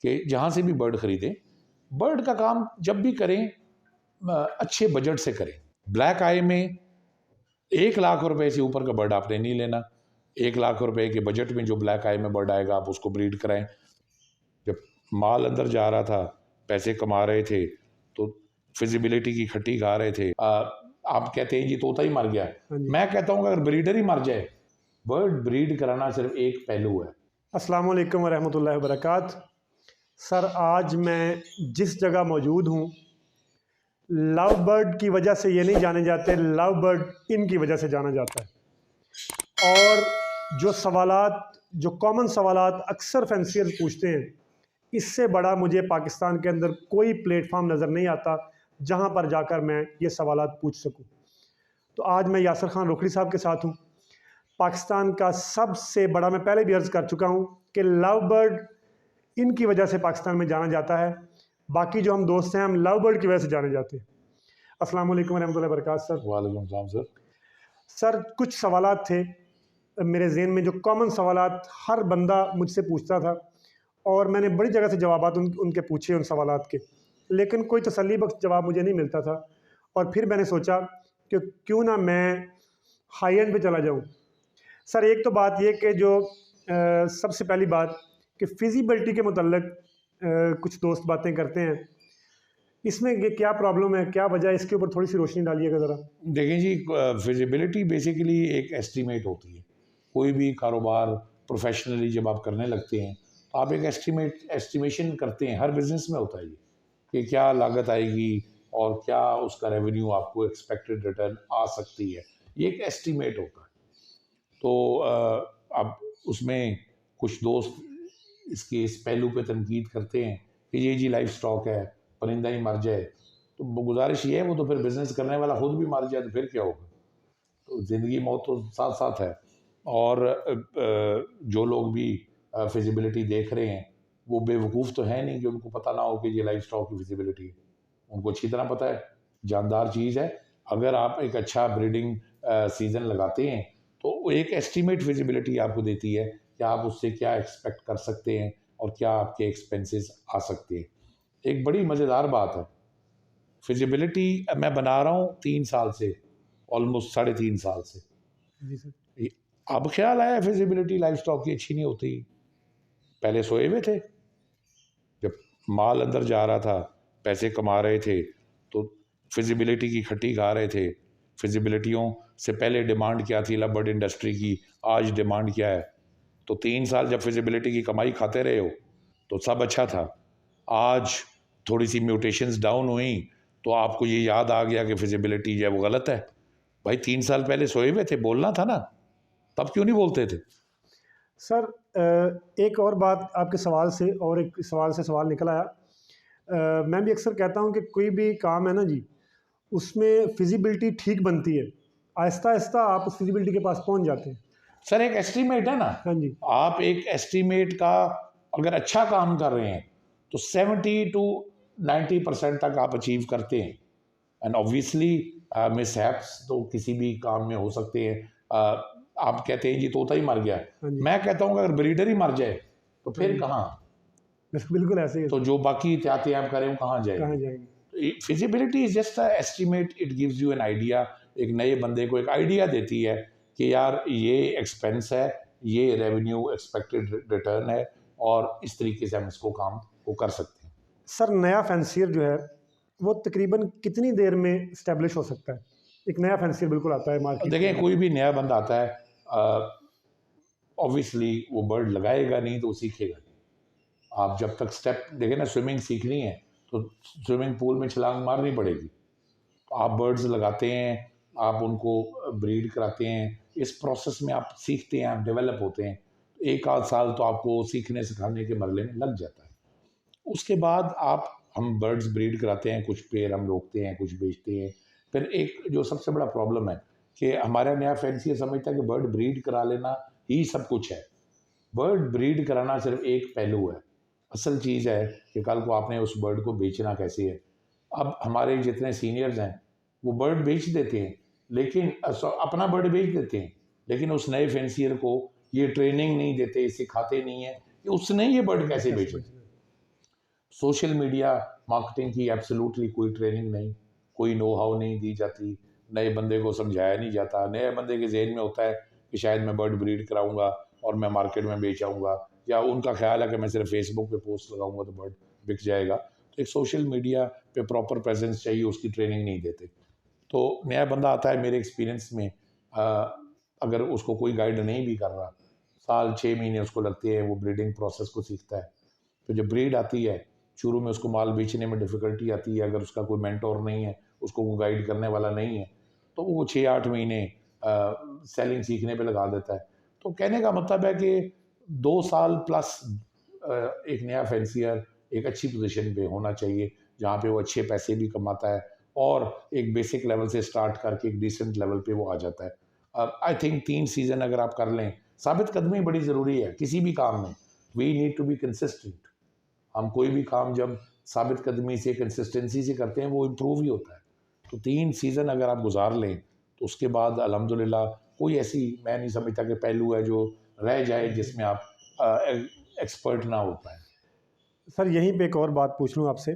कि जहाँ से भी बर्ड ख़रीदें, बर्ड का काम जब भी करें अच्छे बजट से करें। ब्लैक आई में 1 लाख रुपए से ऊपर का बर्ड आपने नहीं लेना। 1 लाख रुपए के बजट में जो ब्लैक आई में बर्ड आएगा आप उसको ब्रीड कराएं। जब माल अंदर जा रहा था, पैसे कमा रहे थे, तो फिजिबिलिटी की खट्टी खा रहे थे। आप कहते हैं जी तोता ही मर गया, मैं कहता हूँ अगर ब्रीडर ही मर जाए, बर्ड ब्रीड कराना सिर्फ एक पहलू है। अस्सलाम वालेकुम वरहमतुल्लाहि वबरकात। सर आज मैं जिस जगह मौजूद हूँ, लव बर्ड की वजह से ये नहीं जाने जाते, लव बर्ड इनकी वजह से जाना जाता है। और जो सवालात, जो कॉमन सवालात अक्सर फैंसियर्स पूछते हैं, इससे बड़ा मुझे पाकिस्तान के अंदर कोई प्लेटफार्म नज़र नहीं आता जहाँ पर जाकर मैं ये सवालात पूछ सकूँ। तो आज मैं यासर खान रोखड़ी साहब के साथ हूँ। पाकिस्तान का सबसे बड़ा, मैं पहले भी अर्ज़ कर चुका हूँ कि लव बर्ड इनकी वजह से पाकिस्तान में जाना जाता है। बाकी जो हम दोस्त हैं, हम लव बर्ड की वजह से जाने जाते हैं। अस्सलाम वालेकुम रहमतुल्लाहि व बरकातहू सर। वालेकुम सलाम सर। सर कुछ सवालात थे मेरे ज़हन में, जो कॉमन सवालात हर बंदा मुझसे पूछता था, और मैंने बड़ी जगह से जवाबात उनके पूछे उन सवालात के, लेकिन कोई तसल्ली बख्श जवाब मुझे नहीं मिलता था। और फिर मैंने सोचा कि क्यों ना मैं हाई एंड पे चला जाऊँ। सर एक तो बात ये कि जो सबसे पहली बात कि फिजिबिलिटी के मुतल्लिक कुछ दोस्त बातें करते हैं, इसमें ये क्या प्रॉब्लम है, क्या वजह है, इसके ऊपर थोड़ी सी रोशनी डालिएगा ज़रा। देखें जी, फिजिबिलिटी बेसिकली एक एस्टीमेट होती है। कोई भी कारोबार प्रोफेशनली जब आप करने लगते हैं तो आप एक एस्टिमेशन करते हैं। हर बिजनेस में होता है ये कि क्या लागत आएगी और क्या उसका रेवेन्यू आपको एक्सपेक्टेड रिटर्न आ सकती है। ये एक एस्टीमेट होता है। तो अब उसमें कुछ दोस्त इसके इस पहलू पे तनकीद करते हैं कि ये जी लाइफ स्टॉक है, परिंदा ही मर जाए तो गुजारिश ये है, वो तो फिर बिज़नेस करने वाला खुद भी मर जाए तो फिर क्या होगा। तो ज़िंदगी मौत तो साथ साथ है। और जो लोग भी फिजिबिलिटी देख रहे हैं वो बेवकूफ़ तो है नहीं कि उनको पता ना हो कि ये लाइफ स्टॉक की फिजिबिलिटी है। उनको अच्छी तरह पता है, जानदार चीज़ है। अगर आप एक अच्छा ब्रीडिंग सीज़न लगाते हैं तो एक एस्टीमेट फिजिबिलिटी आपको देती है कि आप उससे क्या एक्सपेक्ट कर सकते हैं और क्या आपके एक्सपेंसेस आ सकते हैं। एक बड़ी मज़ेदार बात है, फिजिबिलिटी मैं बना रहा हूँ 3 साल से, ऑलमोस्ट 3.5 साल से। जी सर। अब ख्याल आया फिजिबिलिटी लाइफ स्टॉक की अच्छी नहीं होती। पहले सोए हुए थे, जब माल अंदर जा रहा था, पैसे कमा रहे थे, तो फिजिबिलिटी की खट्टी खा रहे थे। फिजिबिलिटियों से पहले डिमांड क्या थी लव बर्ड इंडस्ट्री की, आज डिमांड क्या है। तो 3 साल जब फिजिबिलिटी की कमाई खाते रहे हो तो सब अच्छा था। आज थोड़ी सी म्यूटेशंस डाउन हुई तो आपको ये याद आ गया कि फिजिबिलिटी जो है वो गलत है। भाई 3 साल पहले सोए हुए थे, बोलना था ना, तब क्यों नहीं बोलते थे। सर एक और बात आपके सवाल से, और एक सवाल से सवाल निकल आया। मैं भी अक्सर कहता हूँ कि कोई भी काम है ना जी, उसमें फिजिबिलिटी ठीक बनती है, आहिस्ता आहिस्ता आप उस फिजिबिलिटी के पास पहुँच जाते हैं। सर एक एस्टीमेट है ना, हाँ जी। आप एक एस्टीमेट का अगर अच्छा काम कर रहे हैं तो 70 to 90% तक आप अचीव करते हैं। एंड ऑब्वियसली मिसहैप्स तो किसी भी काम में हो सकते हैं। आप कहते हैं जी तोता ही मर गया, मैं कहता हूँ अगर ब्रीडर ही मर जाए तो फिर कहाँ। बिल्कुल ऐसे ही। तो जो बाकी एहतियातें आप करें वो कहाँ जाएंगे। Feasibility is just estimate, it gives you an idea. एक नए बंदे को एक आइडिया देती है कि यार ये एक्सपेंस है, ये रेवेन्यू एक्सपेक्टेड रिटर्न है, और इस तरीके से हम इसको काम को कर सकते हैं। सर नया फैंसियर जो है वो तकरीबन कितनी देर में इस्टेब्लिश हो सकता है? एक नया फैंसियर बिल्कुल आता है मार्केट। देखिए कोई भी नया बंदा आता है, ऑब्वियसली वो बर्ड लगाएगा नहीं तो सीखेगा नहीं। आप जब तक स्टेप देखें ना, स्विमिंग सीखनी है तो स्विमिंग पूल में छलांग मारनी पड़ेगी। तो आप बर्ड्स लगाते हैं, आप उनको ब्रीड कराते हैं, इस प्रोसेस में आप सीखते हैं, आप डेवलप होते हैं। 1 आध साल तो आपको सीखने सिखाने के मरले में लग जाता है। उसके बाद हम बर्ड्स ब्रीड कराते हैं, कुछ पेयर हम रोकते हैं, कुछ बेचते हैं। फिर एक जो सबसे बड़ा प्रॉब्लम है कि हमारा नया फैंसी समझता है कि बर्ड ब्रीड करा लेना ही सब कुछ है। बर्ड ब्रीड कराना सिर्फ एक पहलू है, असल चीज़ है कि कल को आपने उस बर्ड को बेचना कैसे है। अब हमारे जितने सीनियर्स हैं वो बर्ड बेच देते हैं, लेकिन अपना बर्ड बेच देते हैं, लेकिन उस नए फैंसियर को ये ट्रेनिंग नहीं देते, सिखाते नहीं है कि उसने ये बर्ड कैसे बेचना। सोशल मीडिया मार्केटिंग की एब्सोल्युटली कोई ट्रेनिंग नहीं, कोई नो हाउ नहीं दी जाती, नए बंदे को समझाया नहीं जाता। नए बंदे के जहन में होता है कि शायद मैं बर्ड ब्रीड कराऊंगा और मैं मार्केट में बेच आऊँगा, या उनका ख्याल है कि मैं सिर्फ फेसबुक पे पोस्ट लगाऊंगा तो बर्ड बिक जाएगा। तो एक सोशल मीडिया पे प्रॉपर प्रेजेंस चाहिए, उसकी ट्रेनिंग नहीं देते। तो नया बंदा आता है, मेरे एक्सपीरियंस में अगर उसको कोई गाइड नहीं भी कर रहा, साल 6 महीने उसको लगते हैं वो ब्रीडिंग प्रोसेस को सीखता है। तो जब ब्रीड आती है, शुरू में उसको माल बेचने में डिफ़िकल्टी आती है, अगर उसका कोई मेंटोर नहीं है, उसको कोई गाइड करने वाला नहीं है, तो वो 6-8 महीने सेलिंग सीखने पे लगा देता है। तो कहने का मतलब है कि 2 साल प्लस एक नया फैंसियर एक अच्छी पोजीशन पे होना चाहिए, जहाँ पे वो अच्छे पैसे भी कमाता है और एक बेसिक लेवल से स्टार्ट करके एक डिसेंट लेवल पे वो आ जाता है। आई थिंक 3 सीज़न अगर आप कर लें, साबित कदमी बड़ी ज़रूरी है किसी भी काम में। We need to be consistent. हम कोई भी काम जब साबित कदमी से, कंसिस्टेंसी से करते हैं, वो इम्प्रूव ही होता है। तो 3 सीज़न अगर आप गुजार लें तो उसके बाद अल्हम्दुलिल्लाह कोई ऐसी मैं नहीं समझता कि पहलू है जो रह जाए जिसमें आप एक्सपर्ट ना हो पाए। सर यहीं पे एक और बात पूछ लूँ आपसे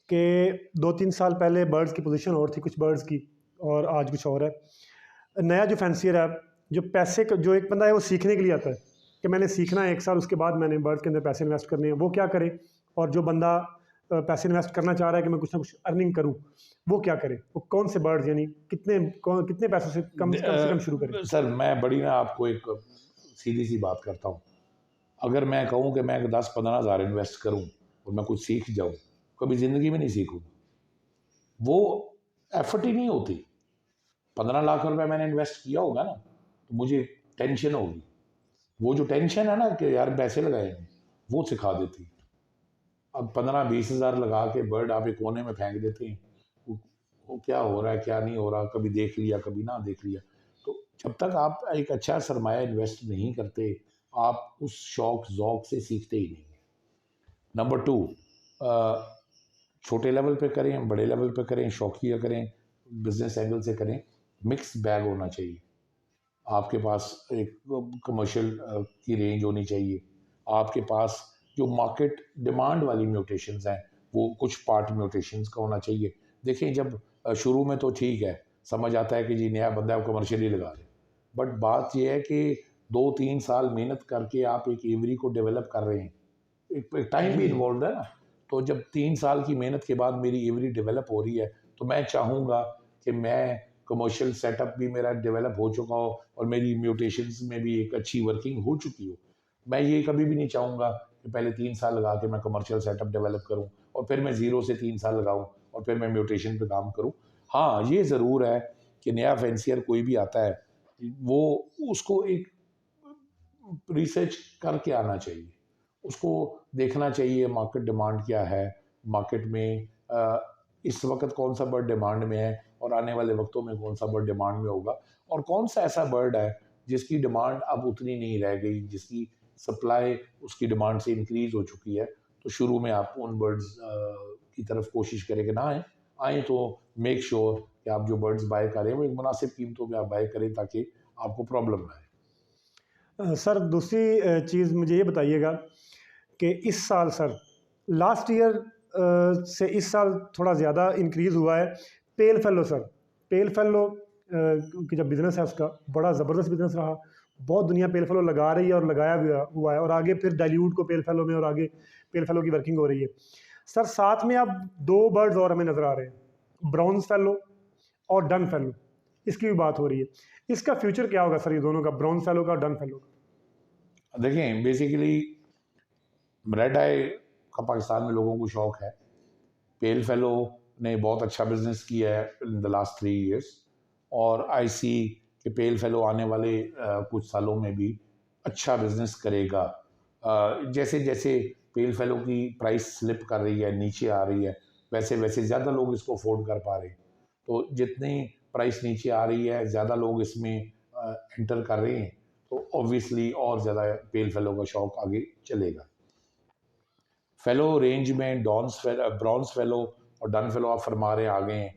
कि 2-3 साल पहले बर्ड्स की पोजीशन और थी कुछ बर्ड्स की, और आज कुछ और है। नया जो फैंसियर है, जो पैसे का जो एक बंदा है वो सीखने के लिए आता है कि मैंने सीखना है 1 साल, उसके बाद मैंने बर्ड्स के अंदर पैसे इन्वेस्ट करने हैं, वो क्या करे? और जो बंदा पैसे इन्वेस्ट करना चाह रहा है कि मैं कुछ ना कुछ अर्निंग करूँ, वो क्या करे? वो कौन से बर्ड्स, यानी कितने पैसों से कम से कम शुरू करे? सर मैं बड़ी ना आपको एक सीधी सी बात करता हूँ। अगर मैं कहूँ कि मैं 10-15 हज़ार इन्वेस्ट करूँ और मैं कुछ सीख जाऊँ, कभी ज़िंदगी में नहीं सीखूँगा। वो एफर्ट ही नहीं होती। 15 लाख रुपए मैंने इन्वेस्ट किया होगा ना, तो मुझे टेंशन होगी। वो जो टेंशन है ना कि यार पैसे लगाएंगे, वो सिखा देती है। अब 15-20 हज़ार लगा के बर्ड आप एक कोने में फेंक देते हैं, वो क्या हो रहा है क्या नहीं हो रहा, कभी देख लिया कभी ना देख लिया। तो जब तक आप एक अच्छा सरमाया इन्वेस्ट नहीं करते, आप उस शौक ज़ौक से सीखते ही नहीं। नंबर 2, छोटे लेवल पे करें, बड़े लेवल पे करें, शौकिया करें, बिजनेस एंगल से करें, मिक्स बैग होना चाहिए। आपके पास एक कमर्शियल की रेंज होनी चाहिए। आपके पास जो मार्केट डिमांड वाली म्यूटेशंस हैं, वो कुछ पार्ट म्यूटेशंस का होना चाहिए। देखिए जब शुरू में तो ठीक है, समझ आता है कि जी नया बंदा है, कमर्शियली लगा रहे, बट बात यह है कि 2-3 साल मेहनत करके आप एक एवरी को डेवलप कर रहे हैं, एक टाइम भी इन्वॉल्व है ना। तो जब 3 साल की मेहनत के बाद मेरी एवरी डेवलप हो रही है, तो मैं चाहूँगा कि मैं कमर्शियल सेटअप भी मेरा डेवलप हो चुका हो और मेरी म्यूटेशंस में भी एक अच्छी वर्किंग हो चुकी हो। मैं ये कभी भी नहीं चाहूँगा कि पहले 3 साल लगा के मैं कमर्शियल सेटअप डेवलप करूँ और फिर मैं ज़ीरो से 3 साल लगाऊँ और फिर मैं म्यूटेशन पे काम करूँ। हाँ, ये ज़रूर है कि नया फैंसियर कोई भी आता है, वो उसको एक रिसर्च करके आना चाहिए। उसको देखना चाहिए मार्केट डिमांड क्या है, मार्केट में इस वक्त कौन सा बर्ड डिमांड में है और आने वाले वक्तों में कौन सा बर्ड डिमांड में होगा, और कौन सा ऐसा बर्ड है जिसकी डिमांड अब उतनी नहीं रह गई, जिसकी सप्लाई उसकी डिमांड से इंक्रीज हो चुकी है। तो शुरू में आप उन बर्ड्स की तरफ कोशिश करें कि ना आए, आए तो मेक श्योर कि आप जो बर्ड्स बाय करें वो एक मुनासिब कीमतों पे आप बाय करें, ताकि आपको प्रॉब्लम ना आए। सर दूसरी चीज़ मुझे ये बताइएगा कि इस साल सर, लास्ट ईयर से इस साल थोड़ा ज़्यादा इंक्रीज़ हुआ है पेल फेलो सर। पेल फेलो की जो बिज़नेस है उसका बड़ा ज़बरदस्त बिज़नेस रहा। बहुत दुनिया पेल फेलो लगा रही है और लगाया भी हुआ है, और आगे फिर डाइल्यूट को पेल फेलो में, और आगे पेल फेलो की वर्किंग हो रही है। सर साथ में अब 2 बर्ड्स और हमें नज़र आ रहे हैं, ब्राउन फेलो और डन फेलो, इसकी भी बात हो रही है। इसका फ्यूचर क्या होगा सर, ये दोनों का, ब्राउन फेलो का और डन फेलो का? देखें बेसिकली रेड आई का पाकिस्तान में लोगों को शौक है। पेल फेलो ने बहुत अच्छा बिजनेस किया है इन द लास्ट 3 इयर्स, और आई सी कि पेल फेलो आने वाले कुछ सालों में भी अच्छा बिजनेस करेगा। जैसे जैसे पेल फेलो की प्राइस स्लिप कर रही है, नीचे आ रही है, वैसे वैसे ज़्यादा लोग इसको अफोर्ड कर पा रहे हैं। तो जितनी प्राइस नीचे आ रही है, ज़्यादा लोग इसमें एंटर कर रहे हैं, तो ऑब्वियसली और ज़्यादा पेल फेलो का शौक आगे चलेगा। फेलो रेंज में ब्रॉन्ज फेलो और डन फेलो आप फरमा रहे आ गए हैं।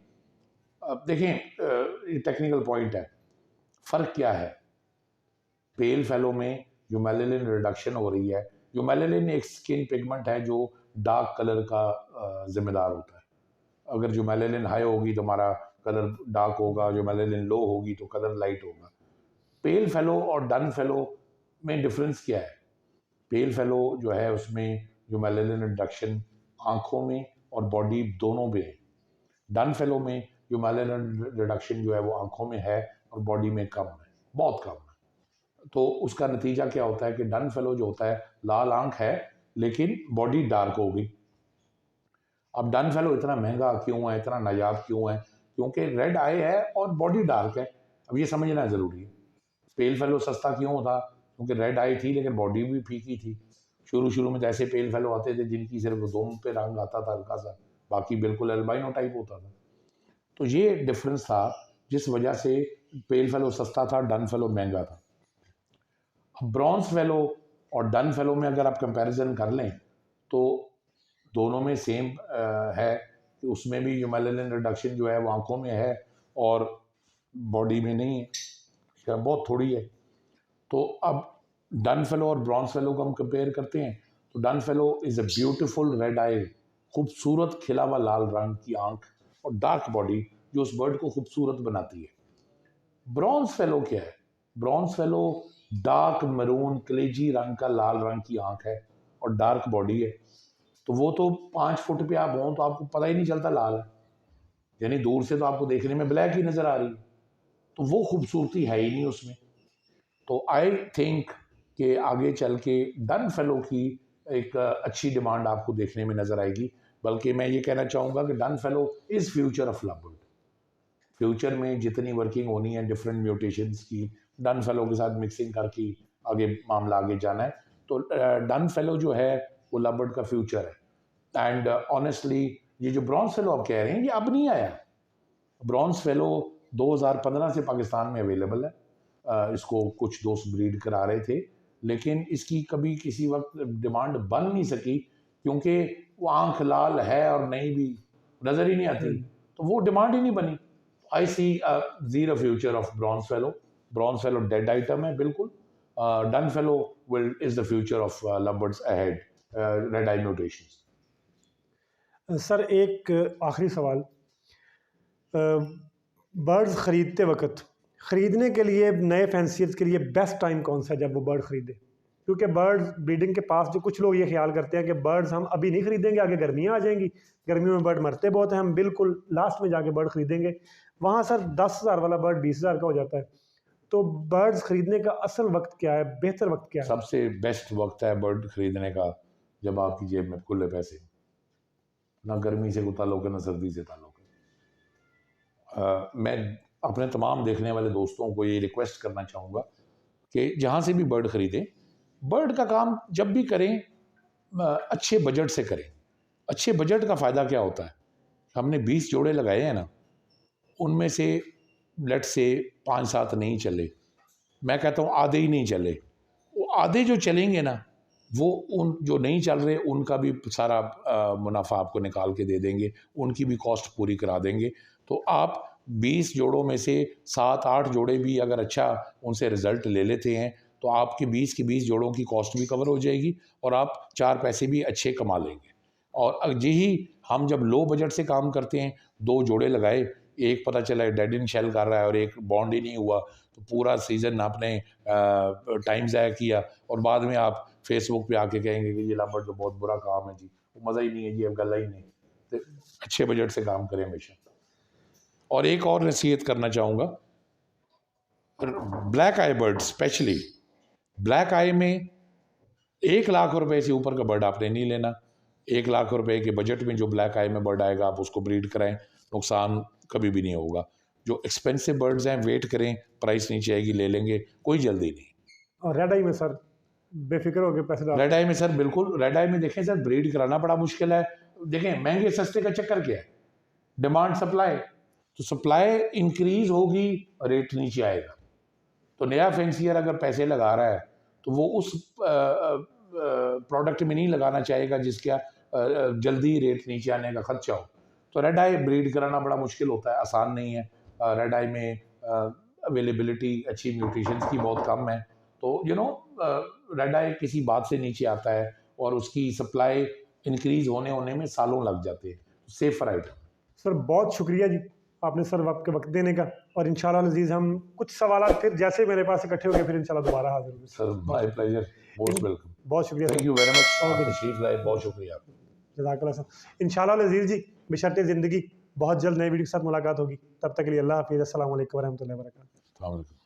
अब देखें ये टेक्निकल पॉइंट है, फ़र्क क्या है? पेल फेलो में जो मेलानिन रिडक्शन हो रही है, जो मेलेनिन एक स्किन पिगमेंट है जो डार्क कलर का जिम्मेदार होता है। अगर जो मेलेनिन हाई होगी तो हमारा कलर डार्क होगा, जो मेलेनिन लो होगी तो कलर लाइट होगा। पेल फेलो और डन फेलो में डिफरेंस क्या है? पेल फेलो जो है उसमें जो मेलेनिन रिडक्शन आंखों में और बॉडी दोनों में है। डन फेलो में जो मेलेनिन रिडक्शन जो है वो आंखों में है और बॉडी में कम है, बहुत कम है। तो उसका नतीजा क्या होता है कि डन फेलो जो होता है लाल आंख है लेकिन बॉडी डार्क होगी। अब डन फेलो इतना महंगा क्यों है, इतना नायाब क्यों है? क्योंकि रेड आई है और बॉडी डार्क है। अब ये समझना ज़रूरी है। पेल फेलो सस्ता क्यों था? क्योंकि रेड आई थी लेकिन बॉडी भी फीकी थी। शुरू शुरू में जैसे पेल फेलो आते थे जिनकी सिर्फ दोम पे रंग आता था हल्का सा, बाकी बिल्कुल एल्बाइनो टाइप होता था। तो ये डिफरेंस था जिस वजह से पेल फेलो सस्ता था, डन फेलो महंगा था। अब ब्रॉन्ज फेलो और डन फेलो में अगर आप कंपैरिजन कर लें तो दोनों में सेम है कि उसमें भी जो मेलेनिन रिडक्शन जो है वो आंखों में है और बॉडी में नहीं है, बहुत थोड़ी है। तो अब डन फेलो और ब्रॉन्ज फेलो को हम कंपेयर करते हैं तो dun fallow is a beautiful red eye, खूबसूरत खिला हुआ लाल रंग की आंख और डार्क बॉडी जो उस बर्ड को खूबसूरत बनाती है। ब्रॉन्ज फेलो क्या है? ब्रॉन्ज फेलो डार्क मरून कलेजी रंग का लाल रंग की आंख है और डार्क बॉडी है। तो वो तो 5 फुट पे आप हों तो आपको पता ही नहीं चलता लाल है, यानी दूर से तो आपको देखने में ब्लैक ही नज़र आ रही है। तो वो खूबसूरती है ही नहीं उसमें। तो आई थिंक कि आगे चल के डन फेलो की एक अच्छी डिमांड आपको देखने में नज़र आएगी। बल्कि मैं ये कहना चाहूँगा कि done fallow is future of lovebird. Future में जितनी वर्किंग होनी है डिफरेंट म्यूटेशंस की, डन फेलो के साथ मिक्सिंग करके आगे मामला आगे जाना है। तो डन फेलो जो है वो लवबर्ड का फ्यूचर है। एंड ऑनेस्टली ये जो ब्रॉन्ज फेलो आप कह रहे हैं ये अब नहीं आया। ब्रॉन्ज फेलो 2015 से पाकिस्तान में अवेलेबल है। इसको कुछ दोस्त ब्रीड करा रहे थे लेकिन इसकी कभी किसी वक्त डिमांड बन नहीं सकी क्योंकि वो आंख लाल है और नहीं भी नज़र ही नहीं आती, तो वो डिमांड ही नहीं बनी। I see zero future of bronze fallow. Bronze fallow dead item है बिल्कुल। Dun fallow will is the future of lovebirds ahead red eye mutations. Sir एक आखिरी सवाल, बर्ड्स ख़रीदते वक्त ख़रीदने के लिए नए फैंसियर्स के लिए बेस्ट टाइम कौन सा है जब वो बर्ड ख़रीदे? क्योंकि बर्ड्स ब्रीडिंग के पास जो कुछ लोग ये ख्याल करते हैं कि बर्ड्स हम अभी नहीं ख़रीदेंगे, आगे गर्मियाँ आ जाएंगी, गर्मियों में बर्ड मरते बहुत हैं, हम बिल्कुल लास्ट में जाके बर्ड ख़रीदेंगे। वहाँ सर 10,000 वाला बर्ड 20,000 का हो जाता है। तो बर्ड्स ख़रीदने का असल वक्त क्या है, बेहतर वक्त क्या है? सबसे बेस्ट वक्त है बर्ड खरीदने का जब आपकी जेब में खुले पैसे, ना गर्मी से कोई ताल्लुक है ना सर्दी से ताल्लुक है। मैं अपने तमाम देखने वाले दोस्तों को ये रिक्वेस्ट करना चाहूँगा कि जहाँ से भी बर्ड ख़रीदें, बर्ड का काम जब भी करें अच्छे बजट से करें। अच्छे बजट का फ़ायदा क्या होता है? हमने 20 जोड़े लगाए हैं ना, उनमें से लेट से 5-7 नहीं चले, मैं कहता हूँ आधे ही नहीं चले। वो आधे जो चलेंगे ना वो उन जो नहीं चल रहे उनका भी सारा मुनाफा आपको निकाल के दे देंगे, उनकी भी कॉस्ट पूरी करा देंगे। तो आप 20 जोड़ों में से 7-8 जोड़े भी अगर अच्छा उनसे रिज़ल्ट ले लेते हैं तो आपकी 20 की 20 जोड़ों की कॉस्ट भी कवर हो जाएगी और आप 4 पैसे भी अच्छे कमा लेंगे। और यही हम जब लो बजट से काम करते हैं, 2 जोड़े लगाए, एक पता चला डेड इन शेल कर रहा है और एक बॉन्ड ही नहीं हुआ, तो पूरा सीज़न आपने टाइम ज़ाया किया और बाद में आप फेसबुक पे आके कहेंगे कि ये लवबर्ड तो बहुत बुरा काम है जी, वो मज़ा ही नहीं है जी, अब गला ही नहीं। तो अच्छे बजट से काम करें हमेशा। और एक और नसीहत करना चाहूँगा, ब्लैक आई बर्ड स्पेशली, ब्लैक आई में 1 लाख रुपए से ऊपर का बर्ड आपने नहीं लेना। 1 लाख रुपए के बजट में जो ब्लैक आई में बर्ड आएगा आप उसको ब्रीड कराएं, नुकसान कभी भी नहीं होगा। जो एक्सपेंसिव बर्ड्स हैं वेट करें, प्राइस नीचे आएगी ले लेंगे, कोई जल्दी नहीं। और रेड आई में सर बेफिक्र हो गए पैसे डाल? रेड आई में सर बिल्कुल, रेड आई में देखें सर ब्रीड कराना बड़ा मुश्किल है। देखें महंगे सस्ते का चक्कर क्या है, डिमांड सप्लाई। तो सप्लाई इंक्रीज होगी रेट नीचे आएगा। तो नया फैंसियर अगर पैसे लगा रहा है तो वो उस प्रोडक्ट में नहीं लगाना चाहेगा जिसका जल्दी रेट नीचे आने का खर्चा हो। तो रेड आई ब्रीड कराना बड़ा मुश्किल होता है, आसान नहीं है। रेड आई में अवेलेबिलिटी अच्छी म्यूटेशंस की बहुत कम है। तो रेड आई किसी बात से नीचे आता है और उसकी सप्लाई इंक्रीज होने में सालों लग जाते हैं। Safer item. सर बहुत शुक्रिया जी, आपने सर आपके वक्त देने का, और इंशाल्लाह अजीज़ हम कुछ सवाल फिर जैसे मेरे पास इकट्ठे हो गए फिर इंशाल्लाह दोबारा हाजिर होंगे। Sir my pleasure, most welcome. बहुत शुक्रिया thank sir. You very much. Okay ji, तशरीफ लाए, बहुत शुक्रिया। जज़ाकल्लाह सर। इंशाल्लाह अजीज़ जी बशर्ते ज़िंदगी बहुत जल्द नई वीडियो के साथ मुलाकात होगी, तब तक के लिए अल्लाह हाफ़िज़। अस्सलाम वालेकुम व रहमतुल्लाहि व बरकातहू। अस्सलाम वालेकुम।